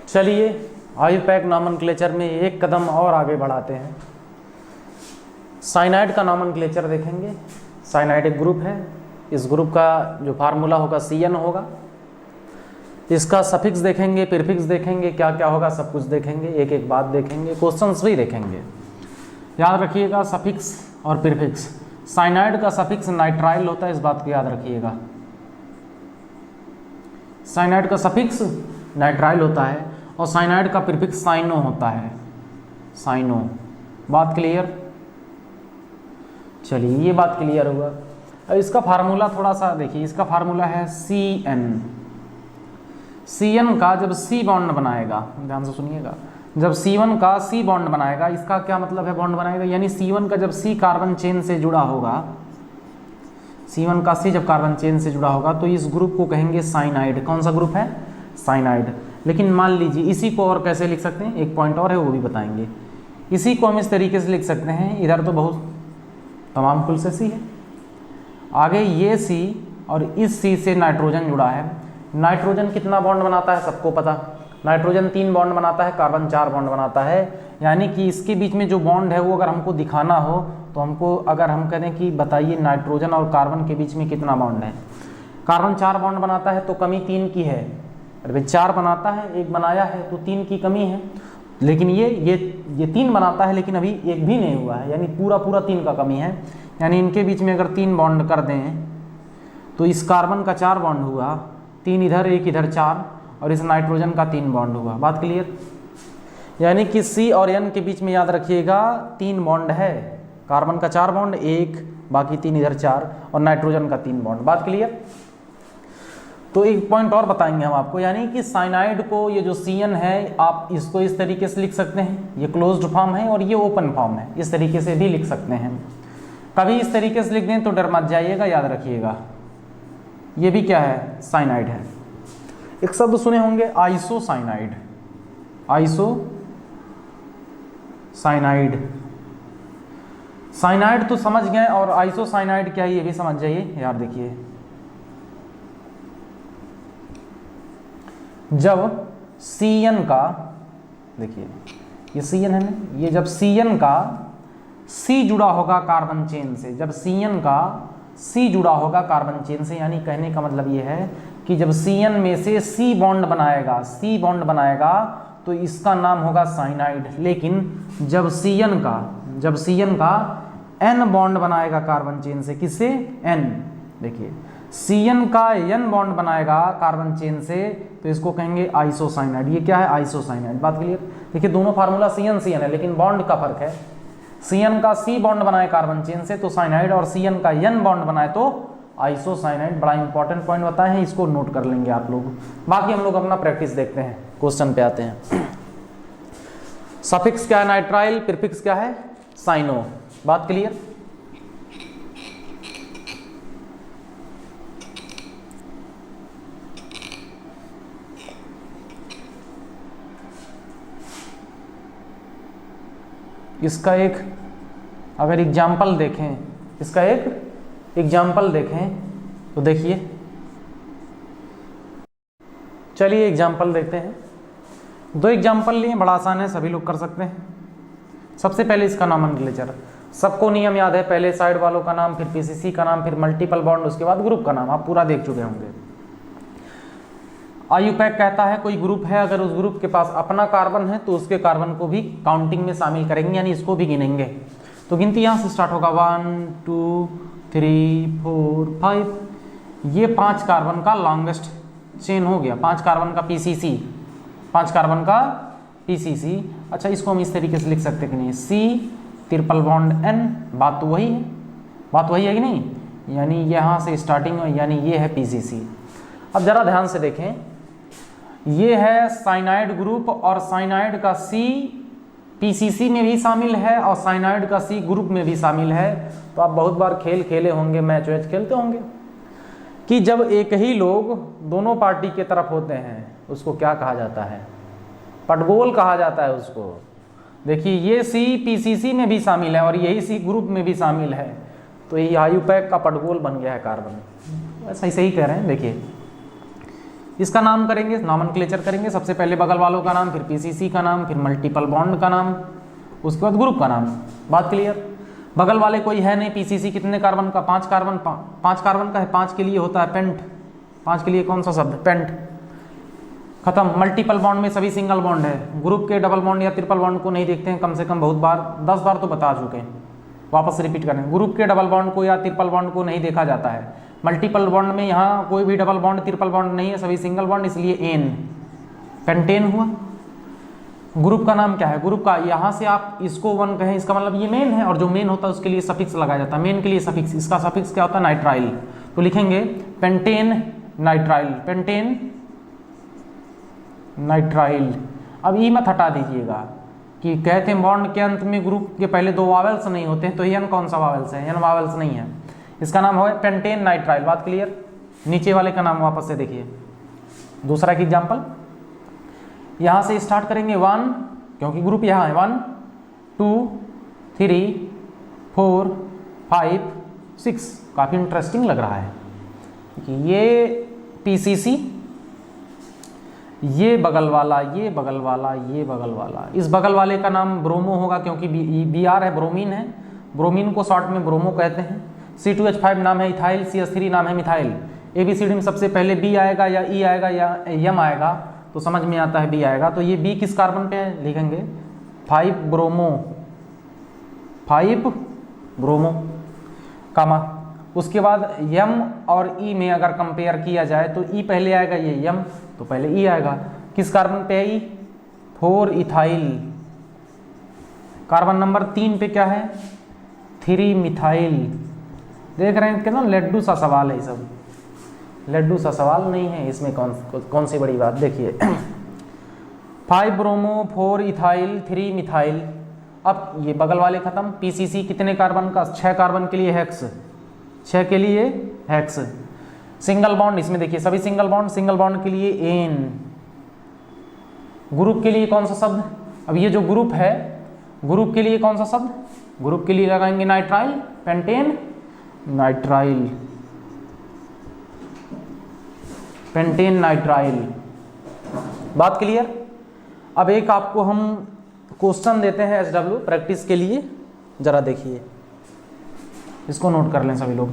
चलिए IUPAC nomenclature में एक कदम और आगे बढ़ाते हैं। साइनाइड का नॉमेनक्लेचर देखेंगे। साइनाइड एक ग्रुप है, इस ग्रुप का जो फार्मूला होगा CN होगा। इसका सफिक्स देखेंगे, प्रीफिक्स देखेंगे, क्या क्या होगा सब कुछ देखेंगे, एक एक बात देखेंगे, क्वेश्चंस भी देखेंगे। याद रखिएगा सफिक्स और प्रीफिक्स। साइनाइड का सफिक्स नाइट्राइल होता है, इस बात को याद रखिएगा। साइनाइड का सफिक्स नाइट्राइल होता है और साइनाइड का प्रीफिक्स साइनो होता है, साइनो। बात क्लियर? चलिए ये बात क्लियर हुआ। अब इसका फार्मूला थोड़ा सा देखिए। इसका फार्मूला है CN। CN का जब C बॉन्ड बनाएगा, ध्यान से सुनिएगा, जब C1 का C बॉन्ड बनाएगा, इसका क्या मतलब है बॉन्ड बनाएगा, यानी C1 का जब C कार्बन चेन से जुड़ा होगा, C1 का C जब कार्बन चेन से जुड़ा होगा तो इस ग्रुप को कहेंगे साइनाइड। कौन सा ग्रुप है? साइनाइड। लेकिन मान लीजिए इसी को और कैसे लिख सकते हैं, एक पॉइंट और है वो भी बताएंगे। इसी को हम इस तरीके से लिख सकते हैं, इधर तो बहुत तमाम कुल से C है, आगे ये C और इस C से नाइट्रोजन जुड़ा है। नाइट्रोजन कितना बॉन्ड बनाता है सबको पता, नाइट्रोजन 3 बॉन्ड बनाता है, कार्बन 4 बॉन्ड बनाता है। यानी कि इसके बीच में जो बॉन्ड है वो अगर हमको दिखाना हो तो हमको अगर हम कहें कि बताइए नाइट्रोजन और कार्बन के बीच में कितना बॉन्ड है, कार्बन 4 बॉन्ड बनाता है तो कमी 3 की है। अरे 4 बनाता है, 1 बनाया है तो 3 की कमी है। लेकिन ये 3 बनाता है लेकिन अभी 1 भी नहीं हुआ है, यानी पूरा 3 का कमी है। यानी इनके बीच में अगर 3 बॉन्ड कर दें तो इस कार्बन का 4 बॉन्ड हुआ, 3 इधर 1 इधर 4, और इस नाइट्रोजन का 3 बॉन्ड हुआ। बात क्लियर? यानी कि C और N के बीच में याद रखिएगा 3 बॉन्ड है, कार्बन का 4 बॉन्ड, 1 बाकी 3 इधर 4, और नाइट्रोजन का 3 बॉन्ड। बात क्लियर? तो एक पॉइंट और बताएंगे हम आपको, यानी कि साइनाइड को ये जो CN है आप इसको इस तरीके से लिख सकते हैं, ये क्लोज्ड फॉर्म है और ये ओपन फॉर्म है, इस तरीके से भी लिख सकते हैं। कभी इस तरीके से लिख दें तो डर मत जाइएगा, याद रखिएगा ये भी क्या है, साइनाइड है। एक शब्द सुने होंगे आइसोसाइनाइड, आइसोसाइनाइड। साइनाइड तो समझ गए, और आइसोसाइनाइड क्या है ये भी समझ जाइए। यार देखिए जब CN का, देखिए ये CN है ना, ये जब CN का C जुड़ा होगा कार्बन चेन से, जब CN का C जुड़ा होगा कार्बन चेन से, यानी कहने का मतलब ये है कि जब CN में से C बॉन्ड बनाएगा तो इसका नाम होगा साइनाइड। लेकिन जब CN का N बॉन्ड बनाएगा कार्बन चेन से, किससे? N। देखिए CN का N बॉन्ड बनाएगा कार्बन चेन से तो इसको कहेंगे आइसोसाइनाइड। ये क्या है? आइसोसाइनाइड। बात क्लियर? देखिए दोनों फार्मूला CN है लेकिन बॉन्ड का फर्क है। CN का C बॉन्ड बनाए कार्बन चेन से तो साइनाइड, और CN का N बॉन्ड बनाए तो आइसोसाइनाइड। बड़ा इंपॉर्टेंट पॉइंट बताए हैं, इसको नोट कर लेंगे आप लोग। बाकी हम लोग अपना प्रैक्टिस देखते हैं, क्वेश्चन पे आते हैं। सफिक्स क्या है? नाइट्राइल। प्रीफिक्स क्या है? साइनो। बात क्लियर? इसका एक अगर एग्जाम्पल देखें, इसका एक एग्जाम्पल देखें तो देखिए, चलिए एग्जाम्पल देखते हैं। 2 एग्जाम्पल लिए, बड़ा आसान है, सभी लोग कर सकते हैं। सबसे पहले इसका नॉमेनक्लेचर, सबको नियम याद है, पहले साइड वालों का नाम, फिर PCC का नाम, फिर मल्टीपल बॉन्ड, उसके बाद ग्रुप का नाम, आप पूरा देख चुके होंगे। आयुपैक कहता है कोई ग्रुप है, अगर उस ग्रुप के पास अपना कार्बन है तो उसके कार्बन को भी काउंटिंग में शामिल करेंगे, यानी इसको भी गिनेंगे। तो गिनती यहाँ से स्टार्ट होगा, 1 2 3 4 5। ये 5 कार्बन का लॉन्गेस्ट चेन हो गया, 5 कार्बन का PCC, 5 कार्बन का PCC। अच्छा इसको हम इस तरीके से लिख सकते हैं कि नहीं, C ट्रिपल बॉन्ड N। बात तो वही है, बात वही है कि नहीं, यानी यहाँ से स्टार्टिंग में, यानी ये है PCC। अब जरा ध्यान से देखें, ये है साइनाइड ग्रुप और साइनाइड का C PCC में भी शामिल है और साइनाइड का C ग्रुप में भी शामिल है। तो आप बहुत बार खेल खेले होंगे, मैच वैच खेलते होंगे कि जब एक ही लोग दोनों पार्टी के तरफ होते हैं उसको क्या कहा जाता है? पटगोल कहा जाता है उसको। देखिए ये C PCC में भी शामिल है और यही C ग्रुप में भी शामिल है, तो ये आयुपैक का पटगोल बन गया है कार्बन। ऐसा ही सही कह रहे हैं। देखिए इसका नाम करेंगे, नॉमेनक्लेचर करेंगे, सबसे पहले बगल वालों का नाम, फिर पीसीसी का नाम, फिर मल्टीपल बॉन्ड का नाम, उसके बाद ग्रुप का नाम। बात क्लियर। बगल वाले कोई है नहीं, पीसीसी कितने कार्बन का, 5 कार्बन, 5 कार्बन का है, 5 के लिए होता है पेंट, 5 के लिए कौन सा शब्द, पेंट, खत्म। मल्टीपल बॉन्ड में सभी सिंगल बॉन्ड है, ग्रुप के डबल बॉन्ड या ट्रिपल बॉन्ड को नहीं देखते हैं, कम से कम बहुत बार, 10 बार तो बता चुके हैं, वापस रिपीट करें। ग्रुप के डबल बॉन्ड को या ट्रिपल बॉन्ड को नहीं देखा जाता है। मल्टीपल बॉन्ड में यहाँ कोई भी डबल बॉन्ड ट्रिपल बॉन्ड नहीं है, सभी सिंगल बॉन्ड, इसलिए एन, पेंटेन हुआ। ग्रुप का नाम क्या है, ग्रुप का, यहाँ से आप इसको 1 कहें, इसका मतलब ये मेन है, और जो मेन होता है उसके लिए सफिक्स लगाया जाता है, मेन के लिए सफिक्स, इसका सफिक्स क्या होता है, नाइट्राइल, तो लिखेंगे पेंटेन नाइट्राइल, पेंटेन नाइट्राइल। अब ई मत हटा दीजिएगा कि कहते हैं बॉन्ड के अंत में ग्रुप के पहले 2 वावेल्स नहीं होते हैं, तो एन कौन सा वावेल्स है, एन वावेल्स नहीं है, इसका नाम है पेंटेन नाइट्राइल। बात क्लियर। नीचे वाले का नाम वापस से देखिए, दूसरा एक एग्जाम्पल, यहाँ से स्टार्ट करेंगे 1, क्योंकि ग्रुप यहाँ है, 1 2 3 4 5 6, काफ़ी इंटरेस्टिंग लग रहा है कि ये पीसीसी, ये बगल वाला, ये बगल वाला, ये बगल वाला, इस बगल वाले का नाम ब्रोमो होगा, क्योंकि Br है, ब्रोमीन है, ब्रोमीन को शॉर्ट में ब्रोमो कहते हैं। C2H5 नाम है इथाइल, CH3 नाम है मिथाइल। ABCD में सबसे पहले B आएगा या E आएगा या M आएगा, तो समझ में आता है B आएगा, तो ये B किस कार्बन पे है, लिखेंगे 5 ब्रोमो, 5 ब्रोमो, कामा। उसके बाद M और E में अगर कंपेयर किया जाए तो E पहले आएगा, ये M, तो पहले E आएगा। किस कार्बन पे है E, 4 इथाइल। कार्बन नंबर 3 पे क्या है, 3 मिथाइल। देख रहे हैं कितना लड्डू सा सवाल है, सब लड्डू सा सवाल नहीं है इसमें, कौन सी बड़ी बात। देखिए 5 ब्रोमो, 4 इथाइल, 3 मिथाइल। अब ये बगल वाले खत्म। पीसीसी कितने कार्बन का, 6 कार्बन के लिए हेक्स, 6 के लिए हेक्स। सिंगल बॉन्ड, इसमें देखिए सभी सिंगल बॉन्ड, सिंगल बॉन्ड के लिए एन। ग्रुप के लिए कौन सा शब्द, अब ये जो ग्रुप है, ग्रुप के लिए कौन सा शब्द, ग्रुप के लिए लगाएंगे nitrile, pentane nitrile, pentane nitrile. बात क्लियर। अब एक आपको हम क्वेश्चन देते हैं SW प्रैक्टिस के लिए, जरा देखिए, इसको नोट कर लें सभी लोग।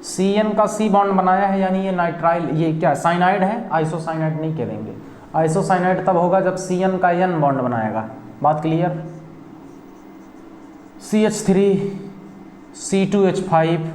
CN का C बॉन्ड बनाया है, यानी ये नाइट्राइल, ये क्या साइनाइड है, आइसोसाइनाइड नहीं कहेंगे। आइसोसाइनाइड तब होगा जब CN का N बॉन्ड बनाएगा। बात क्लियर। CH3 C2H5,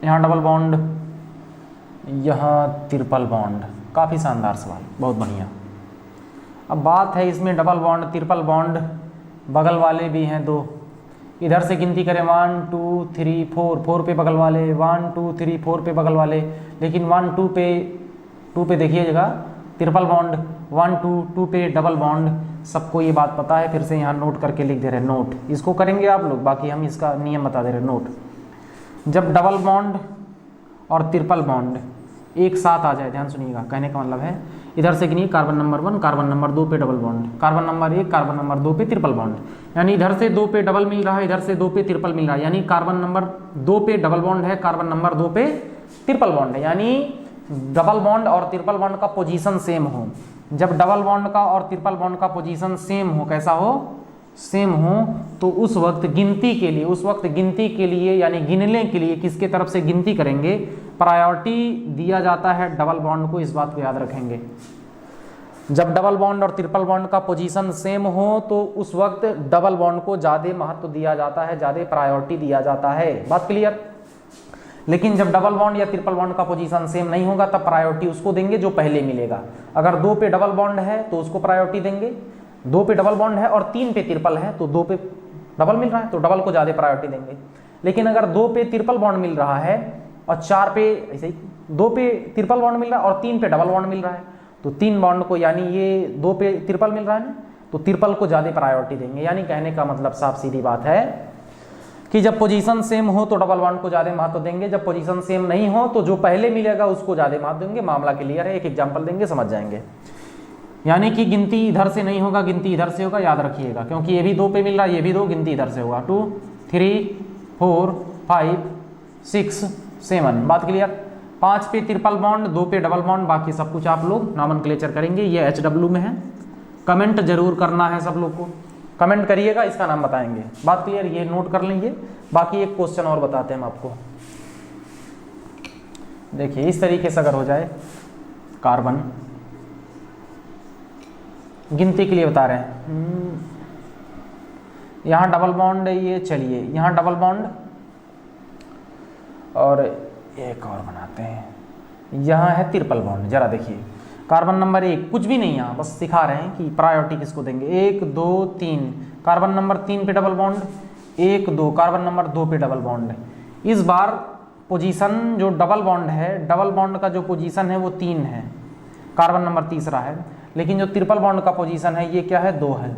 यहाँ डबल बॉन्ड, यहाँ ट्रिपल बॉन्ड। काफ़ी शानदार सवाल, बहुत बढ़िया। अब बात है इसमें डबल बॉन्ड ट्रिपल बॉन्ड, बगल वाले भी हैं 2, इधर से गिनती करें 1 2 3 4, 4 पे बगल वाले, 1 2 3 4 पे बगल वाले, लेकिन 1 2 पे देखिएगा ट्रिपल बॉन्ड, 1 2 2 पे डबल बॉन्ड। सबको ये बात पता है, फिर से यहाँ नोट करके लिख दे रहे हैं, नोट। इसको करेंगे आप लोग, बाकी हम इसका नियम बता दे रहे हैं, नोट। जब डबल बॉन्ड और ट्रिपल बॉन्ड एक साथ आ जाए, ध्यान सुनिएगा, कहने का मतलब है इधर से गिनिए, कार्बन नंबर 1 कार्बन नंबर 2 पे double bond, carbon number 1 carbon number 2 पे ट्रिपल बॉन्ड, यानी इधर से 2 पे डबल मिल रहा है, इधर से 2 पे ट्रिपल मिल रहा है, यानी कार्बन नंबर 2 पे डबल बॉन्ड है, कार्बन नंबर 2 पे ट्रिपल बॉन्ड है, यानी डबल बॉन्ड और ट्रिपल बॉन्ड का पोजीशन सेम हो। जब डबल बॉन्ड का और ट्रिपल बॉन्ड का पोजीशन सेम हो, कैसा हो, सेम हो, तो उस वक्त गिनती के लिए यानी गिनने के लिए किसके तरफ से गिनती करेंगे, प्रायोरिटी दिया जाता है डबल बॉन्ड को। इस बात को याद रखेंगे, जब डबल बॉन्ड और ट्रिपल बॉन्ड का पोजीशन सेम हो तो उस वक्त डबल बॉन्ड को ज़्यादा महत्व दिया जाता है, ज़्यादा प्रायोरिटी दिया जाता है। बात क्लियर। लेकिन जब डबल बॉन्ड या ट्रिपल बॉन्ड का पोजीशन सेम नहीं होगा तब प्रायोरिटी उसको देंगे जो पहले मिलेगा। अगर 2 पे डबल बॉन्ड है तो उसको प्रायोरिटी देंगे, 2 पे डबल बॉन्ड है और 3 पे ट्रिपल है तो 2 पे डबल मिल रहा है तो डबल को ज़्यादा प्रायोरिटी देंगे। लेकिन अगर 2 पे ट्रिपल बॉन्ड मिल रहा है और 4 पे, ऐसे ही 2 पे ट्रिपल बॉन्ड मिल रहा है और 3 पे डबल बॉन्ड मिल रहा है, तो 3 बॉन्ड को, यानी ये 2 पे ट्रिपल मिल रहा है ना, तो ट्रिपल को ज़्यादा प्रायोरिटी देंगे। यानी कहने का मतलब साफ सीधी बात है कि जब पोजीशन सेम हो तो डबल बॉन्ड को ज़्यादा महत्व देंगे, जब पोजीशन सेम नहीं हो तो जो पहले मिलेगा उसको ज़्यादा महत्व देंगे। मामला क्लियर है, एक एग्जाम्पल देंगे समझ जाएंगे। यानी कि गिनती इधर से नहीं होगा, गिनती इधर से होगा, याद रखिएगा, क्योंकि ये भी 2 पे मिल रहा है, ये भी 2, गिनती इधर से होगा। 2 3 4 5 6 7, बात क्लियर। 5 पे ट्रिपल बॉन्ड, 2 पे डबल बॉन्ड, बाकी सब कुछ आप लोग नॉमेनक्लेचर करेंगे। ये HW में है, कमेंट जरूर करना है, सब लोग को कमेंट करिएगा, इसका नाम बताएंगे। बात क्लियर, ये नोट कर लीजिए। बाकी एक क्वेश्चन और बताते हैं हम आपको। देखिए इस तरीके से अगर हो जाए कार्बन, गिनती के लिए बता रहे हैं, यहाँ डबल बॉन्ड है, ये चलिए यहाँ डबल बॉन्ड और एक और बनाते हैं, यहाँ है ट्रिपल बॉन्ड। जरा देखिए कार्बन नंबर 1, कुछ भी नहीं, यहाँ बस सिखा रहे हैं कि प्रायोरिटी किसको देंगे। 1 2 3, कार्बन नंबर 3 पे डबल बॉन्ड, 1 2, कार्बन नंबर 2 पे डबल बॉन्ड। इस बार पोजीशन जो डबल बॉन्ड है, डबल बॉन्ड का जो पोजीशन है वो 3 है, कार्बन नंबर तीसरा है, लेकिन जो ट्रिपल बॉन्ड का पोजीशन है ये क्या है, 2 है।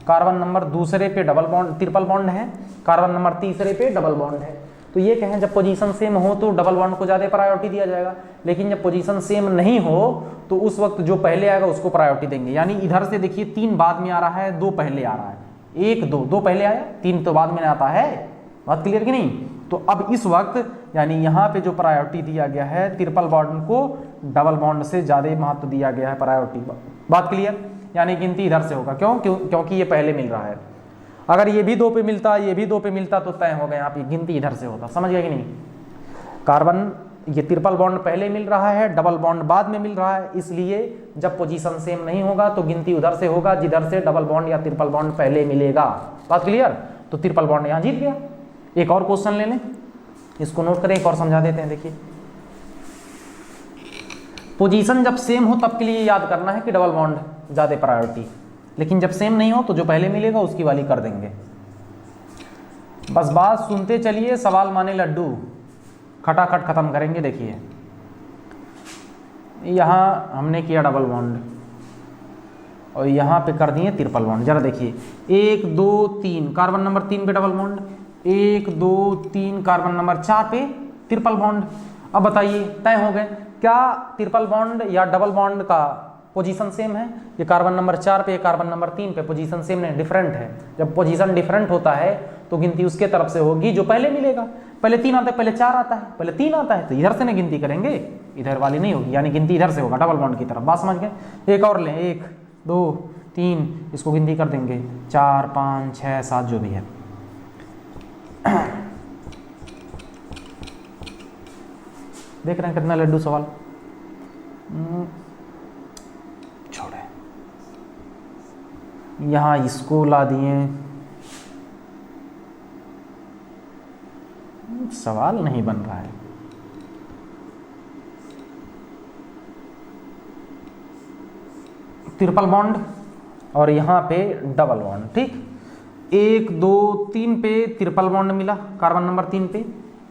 कार्बन नंबर दूसरे पे डबल बॉन्ड ट्रिपल बॉन्ड है, कार्बन नंबर तीसरे पे डबल बॉन्ड है। तो ये कहें जब पोजीशन सेम हो तो डबल बॉन्ड को ज़्यादा प्रायोरिटी दिया जाएगा, लेकिन जब पोजीशन सेम नहीं हो तो उस वक्त जो पहले आएगा उसको प्रायोरिटी देंगे। यानी इधर से देखिए 3 बाद में आ रहा है, 2 पहले आ रहा है, 1 2, 2 पहले आया, 3 तो बाद में आता है। बात क्लियर कि नहीं? तो अब इस वक्त यानी यहाँ पे जो प्रायोरिटी दिया गया है ट्रिपल बॉन्ड को डबल बॉन्ड से ज़्यादा महत्व दिया गया है प्रायोरिटी। बात क्लियर? यानी गिनती इधर से होगा, क्योंकि ये पहले मिल रहा है। अगर ये भी 2 पे मिलता, ये भी 2 पे मिलता तो तय हो गया, यहाँ पे गिनती इधर से होता। समझ गया कि नहीं? कार्बन ये ट्रिपल बॉन्ड पहले मिल रहा है, डबल बॉन्ड बाद में मिल रहा है, इसलिए जब पोजीशन सेम नहीं होगा तो गिनती उधर से होगा जिधर से डबल बॉन्ड या ट्रिपल बॉन्ड पहले मिलेगा। बात क्लियर? तो ट्रिपल बॉन्ड यहाँ जीत गया। एक और क्वेश्चन ले लें, इसको नोट करें, एक और समझा देते हैं। देखिए पोजीशन जब सेम हो तब के लिए याद करना है कि डबल बॉन्ड ज़्यादा प्रायोरिटी, लेकिन जब सेम नहीं हो तो जो पहले मिलेगा उसकी वाली कर देंगे। बस बात सुनते चलिए, सवाल माने लड्डू, खटाखट खत्म करेंगे। देखिए यहाँ हमने किया डबल बॉन्ड और यहाँ पे कर दिए ट्रिपल बॉन्ड। जरा देखिए 1 2 3, कार्बन नंबर 3 पे डबल बॉन्ड, 1 2 3, कार्बन नंबर 4 पे ट्रिपल बॉन्ड। अब बताइए तय हो गए, क्या ट्रिपल बॉन्ड या डबल बॉन्ड का पोजीशन सेम है? ये कार्बन नंबर 4 पे, कार्बन नंबर 3 पे पोजीशन सेम नहीं, डिफरेंट है। जब पोजीशन डिफरेंट होता है तो गिनती उसके तरफ से होगी जो पहले मिलेगा। पहले 3 आता है, पहले 4 आता है, पहले 3 आता है, तो इधर से नहीं गिनती करेंगे, इधर वाली नहीं होगी, यानी गिनती इधर से होगा डबल बॉन्ड की तरफ। बात समझ गए? एक और लें, 1 2 3, इसको गिनती कर देंगे 4 5 6 7 जो भी है। देख रहे हैं कितना लड्डू सवाल। छोड़े, यहाँ इसको ला दिए, सवाल नहीं बन रहा है। ट्रिपल बॉन्ड और यहाँ पे डबल बॉन्ड, ठीक। 1 2 3 पे ट्रिपल बॉन्ड मिला कार्बन नंबर 3 पे,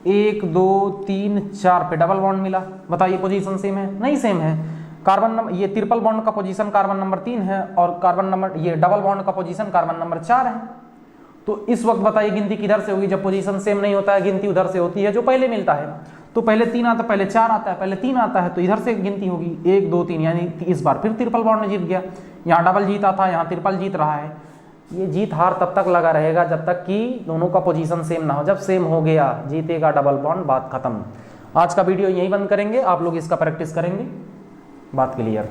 1 2 3 4 पे डबल बॉन्ड मिला। बताइए पोजीशन सेम है? नहीं सेम है। कार्बन नंबर ये ट्रिपल बॉन्ड का पोजीशन कार्बन नंबर 3 है और कार्बन नंबर ये डबल बॉन्ड का पोजीशन कार्बन नंबर 4 है। तो इस वक्त बताइए गिनती किधर से होगी? जब पोजीशन सेम नहीं होता है गिनती उधर से होती है जो पहले मिलता है। तो पहले 3 आता है, पहले 4 आता है, पहले 3 आता है, तो इधर से गिनती होगी 1 2 3, यानी इस बार फिर ट्रिपल बॉन्ड जीत गया। यहाँ डबल जीता था, यहाँ ट्रिपल जीत रहा है। ये जीत हार तब तक लगा रहेगा जब तक कि दोनों का पोजीशन सेम ना हो। जब सेम हो गया जीतेगा डबल बॉन्ड, बात खत्म। आज का वीडियो यहीं बंद करेंगे, आप लोग इसका प्रैक्टिस करेंगे। बात क्लियर।